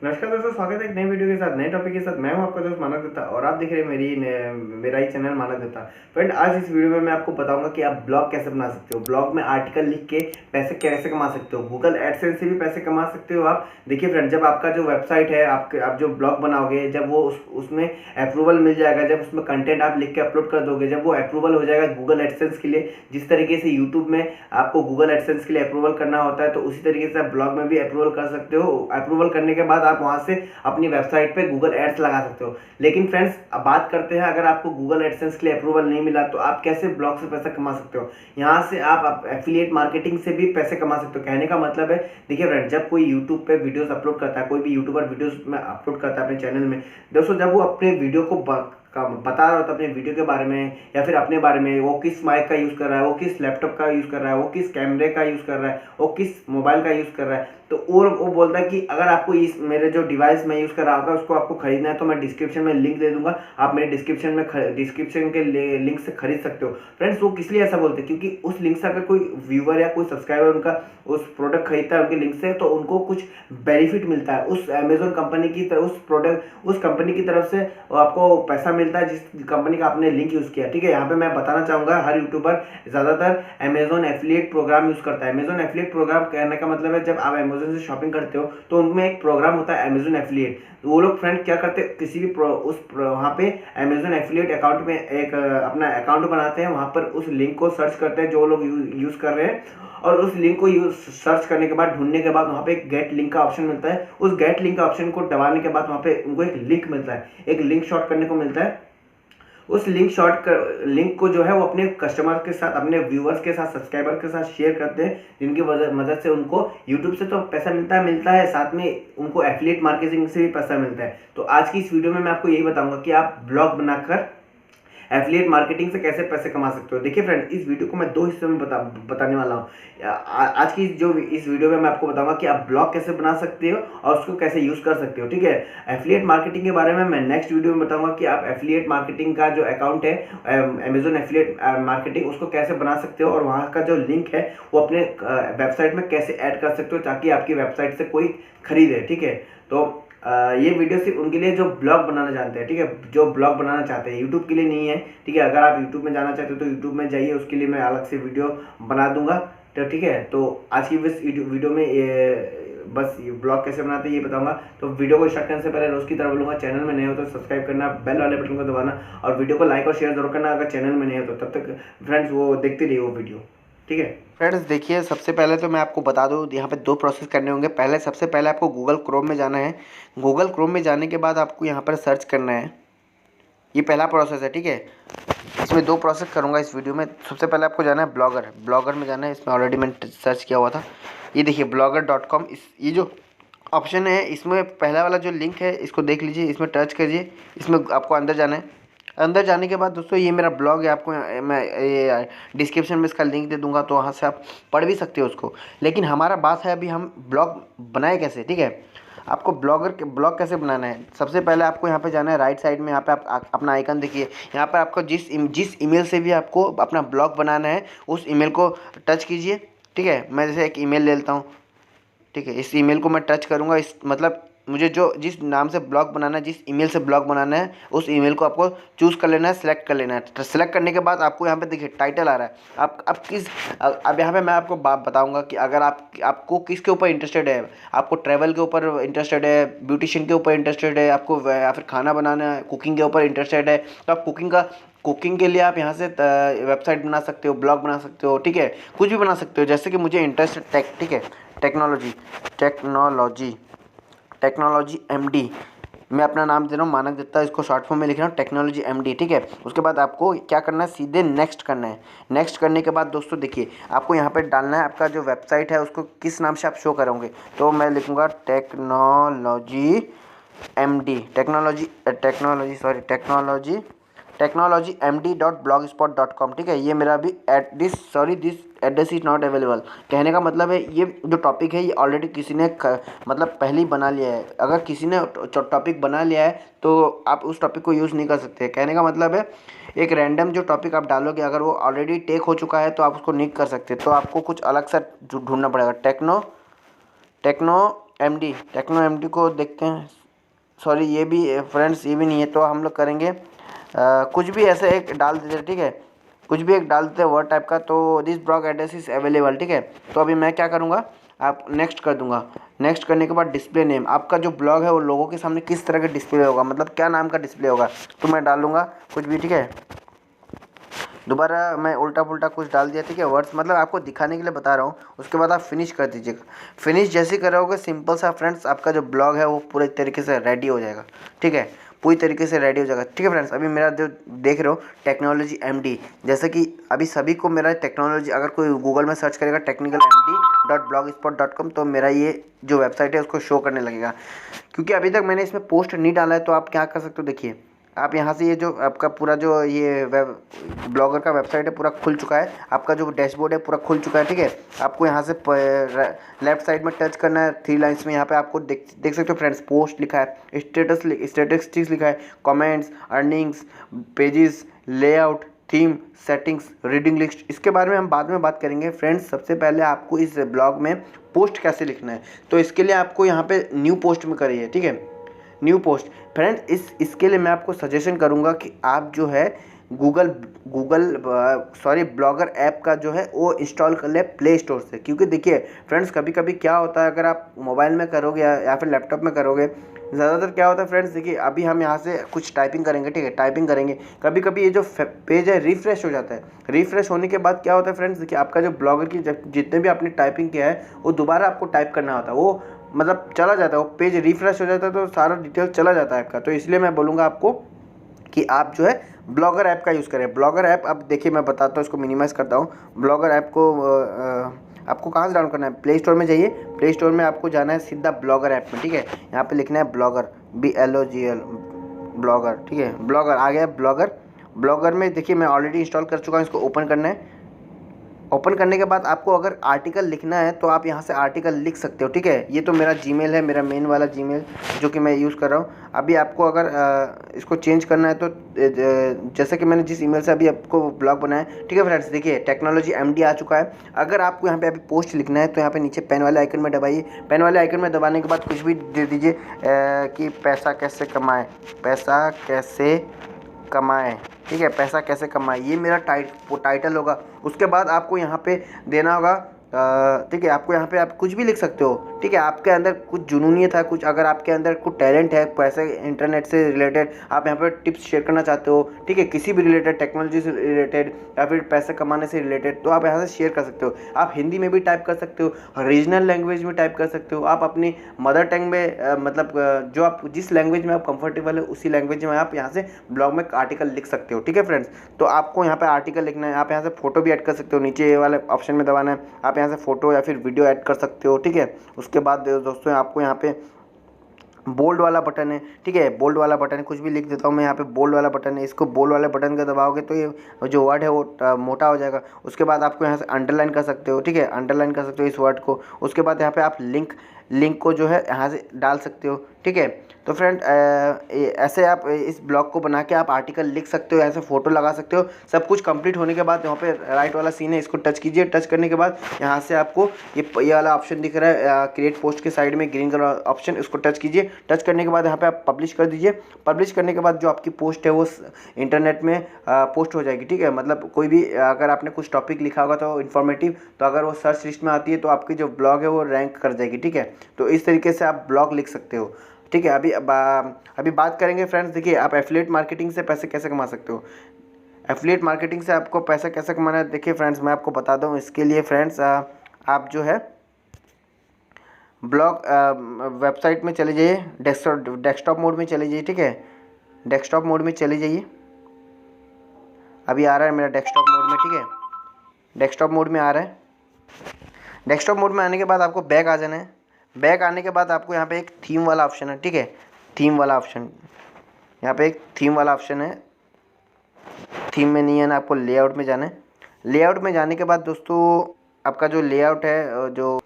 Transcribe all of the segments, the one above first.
नमस्कार दोस्तों, स्वागत है एक नई वीडियो के साथ, नए टॉपिक के साथ। मैं हूं आपका दोस्त मानक दत्ता और आप देख रहे हैं मेरा ही चैनल मानक दत्ता। फ्रेंड, आज इस वीडियो में मैं आपको बताऊंगा कि आप ब्लॉग कैसे बना सकते हो। ब्लॉग में आर्टिकल लिख के पैसे कैसे कमा सकते हो। गूगल एडसेंस से भी पैसे कमा सकते हो आप। देखिए फ्रेंड, जब आपका जो वेबसाइट है, आप जो ब्लॉग बनाओगे, जब वो उसमें अप्रूवल मिल जाएगा, जब उसमें कंटेंट आप लिख के अपलोड कर दोगे, जब वो अप्रूवल हो जाएगा गूगल एडसेंस के लिए, जिस तरीके से यूट्यूब में आपको गूगल एडसेंस के लिए अप्रूवल करना होता है, तो उसी तरीके से आप ब्लॉग में भी अप्रूवल कर सकते हो। अप्रूवल करने के बाद आप वहां से अपनी वेबसाइट पे गूगल एड्स लगा सकते हो। लेकिन फ्रेंड्स, अब बात करते हैं, अगर आपको गूगल एडसेंस के लिए अप्रूवल नहीं मिला तो आप कैसे ब्लॉग से पैसा कमा सकते हो। यहाँ से आप एफिलिएट मार्केटिंग से भी पैसे कमा सकते हो। कहने का मतलब है, देखिए फ्रेंड, जब कोई यूट्यूब पे वीडियोस अपलोड करता है, कोई भी यूट्यूबर वीडियोस में अपलोड करता है अपने चैनल में, दोस्तों जब वो अपने वीडियो को बता रहा होता है अपने वीडियो के बारे में या फिर अपने बारे में, वो किस माइक का यूज़ कर रहा है, वो किस लैपटॉप का यूज़ कर रहा है, वो किस कैमरे का यूज़ कर रहा है, वो किस मोबाइल का यूज़ कर रहा है, तो वो बोलता है कि अगर आपको इस मेरे जो डिवाइस मैं यूज़ कर रहा होगा उसको आपको खरीदना है तो मैं डिस्क्रिप्शन में लिंक दे दूंगा, आप मेरे डिस्क्रिप्शन के लिंक से खरीद सकते हो। फ्रेंड्स, वो किस लिए ऐसा बोलते हैं? क्योंकि उस लिंक से अगर कोई व्यूवर या कोई सब्सक्राइबर उनका उस प्रोडक्ट खरीदता है उनके लिंक से, तो उनको कुछ बेनिफिट मिलता है उस अमेजोन कंपनी की तरफ, उस कंपनी की तरफ से आपको पैसा मिलता है जिस कंपनी का आपने लिंक यूज़ किया। ठीक है, यहाँ पे मैं बताना चाहूँगा, हर यूट्यूबर ज़्यादातर अमेजोन एफिलिएट प्रोग्राम यूज़ करता है। अमेजोन एफिलिएट प्रोग्राम कहने का मतलब है, जब आप अमेजोन से शॉपिंग करते हो तो उनमें एक प्रोग्राम होता है अमेजोन एफिलिएट। वो लोग फ्रेंड क्या करते हैं, किसी भी वहाँ पे अमेजोन एफिलिएट अकाउंट में एक अपना अकाउंट बनाते हैं, वहाँ पर उस लिंक को सर्च करते हैं जो लोग यूज़ कर रहे हैं, और उस लिंक को सर्च करने के बाद, ढूंढने के बाद वहाँ पे एक गेट लिंक का ऑप्शन मिलता है। उस गेट लिंक का ऑप्शन को दबाने के बाद वहाँ पे उनको एक लिंक मिलता है, एक लिंक शॉर्ट करने को मिलता है। उस लिंक को जो है वो अपने कस्टमर के साथ, अपने व्यूअर्स के साथ, सब्सक्राइबर के साथ शेयर करते हैं, जिनकी मदद से उनको यूट्यूब से तो पैसा मिलता है, साथ में उनको एफिलिएट मार्केटिंग से भी पैसा मिलता है। तो आज की इस वीडियो में मैं आपको यही बताऊंगा कि आप ब्लॉग बनाकर एफिलिएट मार्केटिंग से कैसे पैसे कमा सकते हो। देखिए फ्रेंड, इस वीडियो को मैं दो हिस्सों में बताने वाला हूँ। आज की जो इस वीडियो में मैं आपको बताऊंगा कि आप ब्लॉग कैसे बना सकते हो और उसको कैसे यूज़ कर सकते हो। ठीक है, एफिलिएट मार्केटिंग के बारे में मैं नेक्स्ट वीडियो में बताऊंगा कि आप एफिलिएट मार्केटिंग का जो अकाउंट है अमेजोन एफिलिएट मार्केटिंग, उसको कैसे बना सकते हो और वहाँ का जो लिंक है वो अपने वेबसाइट में कैसे ऐड कर सकते हो ताकि आपकी वेबसाइट से कोई खरीदे। ठीक है, तो ये वीडियो सिर्फ उनके लिए जो ब्लॉग बनाना जानते हैं। ठीक है, जो ब्लॉग बनाना चाहते हैं, यूट्यूब के लिए नहीं है। ठीक है, अगर आप यूट्यूब में जाना चाहते हो तो यूट्यूब में जाइए, उसके लिए मैं अलग से वीडियो बना दूंगा। तो ठीक है, तो आज की इस वीडियो में बस ये ब्लॉग कैसे बनाते हैं ये बताऊंगा। तो वीडियो को स्टार्ट करने से पहले रोज़ की तरह बोलूँगा, चैनल में नए हो तो सब्सक्राइब करना, बेल वाले बटन को दबाना और वीडियो को लाइक और शेयर जरूर करना अगर चैनल में नए हो तो। तब तक फ्रेंड्स वो देखते रहिए वो वीडियो। ठीक है फ्रेंड्स, देखिए सबसे पहले तो मैं आपको बता दूं, यहाँ पे दो प्रोसेस करने होंगे। सबसे पहले आपको गूगल क्रोम में जाना है। गूगल क्रोम में जाने के बाद आपको यहाँ पर सर्च करना है, ये पहला प्रोसेस है। ठीक है, इसमें दो प्रोसेस करूँगा इस वीडियो में। सबसे पहले आपको जाना है ब्लॉगर में जाना है। इसमें ऑलरेडी मैंने सर्च किया हुआ था, ये देखिए blogger.com। ये जो ऑप्शन है, इसमें पहला वाला जो लिंक है इसको देख लीजिए, इसमें टच करिए, इसमें आपको अंदर जाना है। अंदर जाने के बाद दोस्तों ये मेरा ब्लॉग है, आपको मैं ये डिस्क्रिप्शन में इसका लिंक दे दूंगा, तो वहाँ से आप पढ़ भी सकते हो उसको। लेकिन हमारा बात है अभी हम ब्लॉग बनाए कैसे। ठीक है, आपको ब्लॉग कैसे बनाना है, सबसे पहले आपको यहाँ पे जाना है राइट साइड में। यहाँ पे आप अपना आइकन देखिए, यहाँ पर आपको जिस ईमेल से भी आपको अपना ब्लॉग बनाना है उस ईमेल को टच कीजिए। ठीक है, मैं जैसे एक ईमेल ले लेता हूँ। ठीक है, इस ईमेल को मैं टच करूँगा, इस मतलब मुझे जिस नाम से ब्लॉग बनाना है, जिस ईमेल से ब्लॉग बनाना है, उस ईमेल को आपको चूज़ कर लेना है, सेलेक्ट कर लेना है। तो सेलेक्ट करने के बाद आपको यहाँ पे देखिए टाइटल आ रहा है। अब यहाँ पे मैं आपको बात बताऊँगा कि अगर आपको किसके ऊपर इंटरेस्टेड है, आपको ट्रैवल के ऊपर इंटरेस्टेड है, ब्यूटिशियन के ऊपर इंटरेस्टेड है, आपको या फिर खाना बनाना है, कुकिंग के ऊपर इंटरेस्टेड है, तो आप कुकिंग के लिए आप यहाँ से वेबसाइट बना सकते हो, ब्लॉग बना सकते हो। ठीक है, कुछ भी बना सकते हो, जैसे कि मुझे इंटरेस्ट है ठीक है, टेक्नोलॉजी एमडी, मैं अपना नाम दे रहा हूँ मानक दत्ता, इसको शॉर्ट फॉर्म में लिख रहा हूँ टेक्नोलॉजी एमडी। ठीक है, उसके बाद आपको क्या करना है, सीधे नेक्स्ट करना है। नेक्स्ट करने के बाद दोस्तों देखिए, आपको यहाँ पे डालना है आपका जो वेबसाइट है उसको किस नाम से आप शो करोगे। तो मैं लिखूँगा टेक्नोलॉजी ठीक है, ये मेरा भी this address is not available. कहने का मतलब है ये जो टॉपिक है ये ऑलरेडी किसी ने मतलब पहले ही बना लिया है। अगर किसी ने टॉपिक बना लिया है तो आप उस टॉपिक को यूज़ नहीं कर सकते। कहने का मतलब है एक रैंडम जो टॉपिक आप डालोगे, अगर वो ऑलरेडी टेक हो चुका है तो आप उसको नहीं कर सकते, तो आपको कुछ अलग सा ढूंढना पड़ेगा। टेक्नो एमडी को देखते हैं। सॉरी ये भी फ्रेंड्स ये भी नहीं है, तो हम लोग करेंगे कुछ भी ऐसे एक डाल देते हैं, ठीक है, कुछ भी एक डाल देते हैं वर्ड टाइप का। तो this blog address is available, ठीक है। तो अभी मैं क्या करूँगा, आप नेक्स्ट कर दूंगा। नेक्स्ट करने के बाद डिस्प्ले नेम, आपका जो ब्लॉग है वो लोगों के सामने किस तरह का डिस्प्ले होगा, मतलब क्या नाम का डिस्प्ले होगा, तो मैं डालूंगा कुछ भी, ठीक है। दोबारा मैं उल्टा पुल्टा कुछ डाल दिया, ठीक है, वर्ड्स मतलब आपको दिखाने के लिए बता रहा हूँ। उसके बाद आप फिनिश कर दीजिएगा। फिनिश जैसे करोगे सिंपल सा फ्रेंड्स, आपका जो ब्लॉग है वो पूरे तरीके से रेडी हो जाएगा, ठीक है, पूरी तरीके से रेडी हो जाएगा, ठीक है फ्रेंड्स। अभी मेरा जो देख रहे हो टेक्नोलॉजी एमडी, जैसे कि अभी सभी को मेरा टेक्नोलॉजी, अगर कोई गूगल में सर्च करेगा technicalmd.blogspot.com तो मेरा ये जो वेबसाइट है उसको शो करने लगेगा। क्योंकि अभी तक मैंने इसमें पोस्ट नहीं डाला है, तो आप क्या कर सकते हो, देखिए आप यहाँ से ये जो आपका पूरा जो ये वेब ब्लॉगर का वेबसाइट है पूरा खुल चुका है, आपका जो डैशबोर्ड है पूरा खुल चुका है, ठीक है। आपको यहाँ से लेफ्ट साइड में टच करना है 3 लाइन्स में, यहाँ पे आपको देख सकते हो फ्रेंड्स, पोस्ट लिखा है, स्टेटिस्टिक्स लिखा है, comments, earnings, pages, layout, theme, settings, reading list. इसके बारे में हम बाद में बात करेंगे फ्रेंड्स। सबसे पहले आपको इस ब्लॉग में पोस्ट कैसे लिखना है, तो इसके लिए आपको यहाँ पे न्यू पोस्ट में करिए, ठीक है, न्यू पोस्ट। फ्रेंड्स इसके लिए मैं आपको सजेशन करूँगा कि आप जो है ब्लॉगर ऐप का जो है वो इंस्टॉल कर ले प्ले स्टोर से। क्योंकि देखिए फ्रेंड्स कभी कभी क्या होता है, अगर आप मोबाइल में करोगे या फिर लैपटॉप में करोगे, ज़्यादातर क्या होता है फ्रेंड्स, देखिए अभी हम यहाँ से कुछ टाइपिंग करेंगे, ठीक है, टाइपिंग करेंगे, कभी कभी ये जो पेज है रिफ्रेश हो जाता है। रिफ्रेश होने के बाद क्या होता है फ्रेंड्स, देखिए आपका जो ब्लॉगर की जितने भी आपने टाइपिंग किया है वो दोबारा आपको टाइप करना होता है, वो मतलब चला जाता है, वो पेज रिफ्रेश हो जाता है, तो सारा डिटेल चला जाता है आपका। तो इसलिए मैं बोलूँगा आपको कि आप जो है ब्लॉगर ऐप का यूज़ करें। ब्लॉगर ऐप, अब देखिए मैं बताता हूँ, इसको मिनिमाइज़ करता हूँ। ब्लॉगर ऐप को आपको कहाँ से डाउनलोड करना है, प्ले स्टोर में जाइए, प्ले स्टोर में आपको जाना है सीधा ब्लॉगर ऐप में, ठीक है। यहाँ पे लिखना है ब्लॉगर, BLOGL, ब्लॉगर, ठीक है, ब्लॉगर आ गया। ब्लॉगर में देखिए मैं ऑलरेडी इंस्टॉल कर चुका हूँ, इसको ओपन करना है। ओपन करने के बाद आपको अगर आर्टिकल लिखना है तो आप यहाँ से आर्टिकल लिख सकते हो, ठीक है। ये तो मेरा जीमेल है, मेरा मेन वाला जीमेल जो कि मैं यूज़ कर रहा हूँ। अभी आपको अगर इसको चेंज करना है तो जैसे कि मैंने जिस ईमेल से अभी आपको ब्लॉग बनाया है, ठीक है फ्रेंड्स, देखिए टेक्नोलॉजी एमडी आ चुका है। अगर आपको यहाँ पे अभी पोस्ट लिखना है तो यहाँ पे नीचे पेन वाले आइकन में दबाइए। पेन वाले आइकन में दबाने के बाद कुछ भी दे दीजिए कि पैसा कैसे कमाएं, ठीक है, पैसा कैसे कमाएं, ये मेरा टाइटल होगा। उसके बाद आपको यहाँ पे देना होगा, ठीक है, आपको यहाँ पे आप कुछ भी लिख सकते हो, ठीक है। आपके अंदर कुछ जुनूनियत है, कुछ अगर आपके अंदर कुछ टैलेंट है, पैसे इंटरनेट से रिलेटेड आप यहाँ पे टिप्स शेयर करना चाहते हो, ठीक है, किसी भी रिलेटेड, टेक्नोलॉजी से रिलेटेड या फिर पैसे कमाने से रिलेटेड, तो आप यहाँ से शेयर कर सकते हो। आप हिंदी में भी टाइप कर सकते हो, रीजनल लैंग्वेज में टाइप कर सकते हो, आप अपनी मदर टंग में मतलब जो आप जिस लैंग्वेज में आप कंफर्टेबल है उसी लैंग्वेज में आप यहाँ से ब्लॉग में आर्टिकल लिख सकते हो, ठीक है फ्रेंड्स। तो आपको यहाँ पे आर्टिकल लिखना है, आप यहाँ से फोटो भी ऐड कर सकते हो, नीचे ये वाले ऑप्शन में दबाना है, आप यहाँ से फोटो या फिर वीडियो ऐड कर सकते हो, ठीक है। उसके बाद दोस्तों आपको यहाँ पे बोल्ड वाला बटन है, ठीक है, बोल्ड वाला बटन है, कुछ भी लिख देता हूँ मैं यहाँ पे, बोल्ड वाला बटन है। इसको बोल्ड वाले बटन का दबाओगे तो ये जो वर्ड है वो मोटा हो जाएगा। उसके बाद आपको यहाँ से अंडरलाइन कर सकते हो, ठीक है, अंडरलाइन कर सकते हो इस वर्ड को। उसके बाद यहाँ पे आप लिंक को जो है यहाँ से डाल सकते हो, ठीक है। तो फ्रेंड ऐसे आप इस ब्लॉग को बना के आप आर्टिकल लिख सकते हो, ऐसे फोटो लगा सकते हो। सब कुछ कंप्लीट होने के बाद यहाँ पे राइट वाला सीन है, इसको टच कीजिए। टच करने के बाद यहाँ से आपको ये वाला ऑप्शन दिख रहा है क्रिएट पोस्ट के साइड में, ग्रीन कलर ऑप्शन, इसको टच कीजिए। टच करने के बाद यहाँ पे आप पब्लिश कर दीजिए। पब्लिश करने के बाद जो आपकी पोस्ट है वो इंटरनेट में पोस्ट हो जाएगी, ठीक है। मतलब कोई भी अगर आपने कुछ टॉपिक लिखा होगा तो इन्फॉर्मेटिव, तो अगर वो सर्च लिस्ट में आती है तो आपकी जो ब्लॉग है वो रैंक कर जाएगी, ठीक है। तो इस तरीके से आप ब्लॉग लिख सकते हो, ठीक है। अभी बात करेंगे फ्रेंड्स, देखिए आप एफिलिएट मार्केटिंग से पैसे कैसे कमा सकते हो। एफिलिएट मार्केटिंग से आपको पैसा कैसे कमाना है, देखिए फ्रेंड्स मैं आपको बता दूं। इसके लिए फ्रेंड्स आप जो है ब्लॉग वेबसाइट में चले जाइए, डेस्कटॉप मोड में चले जाइए, ठीक है, डेस्कटॉप मोड में चले जाइए। अभी आ रहा है मेरा डेस्कटॉप मोड में, ठीक है, डेस्कटॉप मोड में आ रहा है। डेस्कटॉप मोड में आने के बाद आपको बैक आ जाना है। बैक आने के बाद आपको यहाँ पे एक थीम वाला ऑप्शन है, ठीक है, थीम वाला ऑप्शन, यहाँ पे एक थीम वाला ऑप्शन है। थीम में नहीं है ना, आपको लेआउट में जाना है। लेआउट में जाने के बाद दोस्तों आपका जो लेआउट है, जो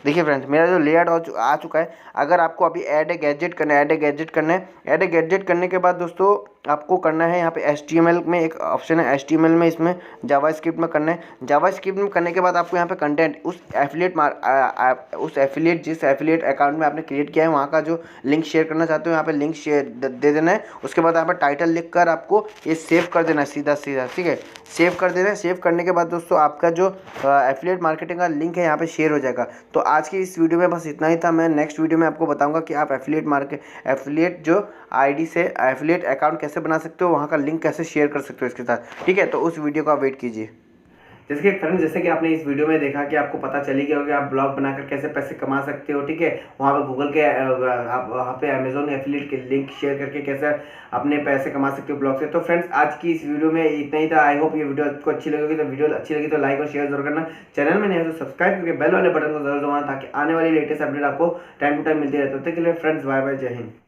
देखिए फ्रेंड्स, मेरा जो लेआउट आ चुका है। अगर आपको अभी ऐड ए गैजेट करना है, ऐड ए गैजेट करना है, ऐड ए गैजेट करने के बाद दोस्तों आपको करना है यहाँ पे HTML में एक ऑप्शन है, HTML में इसमें जावास्क्रिप्ट में करना है। जावास्क्रिप्ट में करने के बाद आपको यहाँ पे कंटेंट उस एफिलिएट जिस एफिलिएट अकाउंट में आपने क्रिएट किया है वहाँ का जो लिंक शेयर करना चाहते हो यहाँ पे लिंक शेयर दे देना है। उसके बाद यहाँ पे टाइटल लिख कर आपको ये सेव कर देना है सीधा सीधा, ठीक है। सेव कर देना है। सेव करने के बाद दोस्तों आपका जो एफिलिएट मार्केटिंग का लिंक है यहाँ पे शेयर हो जाएगा। तो आज की इस वीडियो में बस इतना ही था। मैं नेक्स्ट वीडियो में आपको बताऊंगा कि आप एफिलिएट जो आईडी से एफिलिएट अकाउंट कैसे बना सकते हो, वहाँ का लिंक कैसे शेयर कर सकते हो इसके साथ, ठीक है। तो उस वीडियो का वेट कीजिए। जैसे कि आपने इस वीडियो में देखा कि आपको पता चली गया होगा कि आप ब्लॉग बनाकर कैसे पैसे कमा सकते हो, ठीक है। वहाँ पे गूगल के आप वहाँ पे अमेजोन एफिलिएट के लिंक शेयर करके कैसे अपने पैसे कमा सकते हो ब्लॉग से। तो फ्रेंड्स, आज की इस वीडियो में इतना ही था। आई होप ये वीडियो आपको अच्छी लगेगी। तो वीडियो अच्छी लगी तो लाइक और शेयर जरूर करना। चैनल में नहीं है तो सब्सक्राइब करके बेल वाले बटन को जरूर दबाना ताकि आने वाली लेटेस्ट अपडेट आपको टाइम टू टाइम मिलती रहे। तब तक के लिए फ्रेंड्स, बाय बाय, जय हिंद।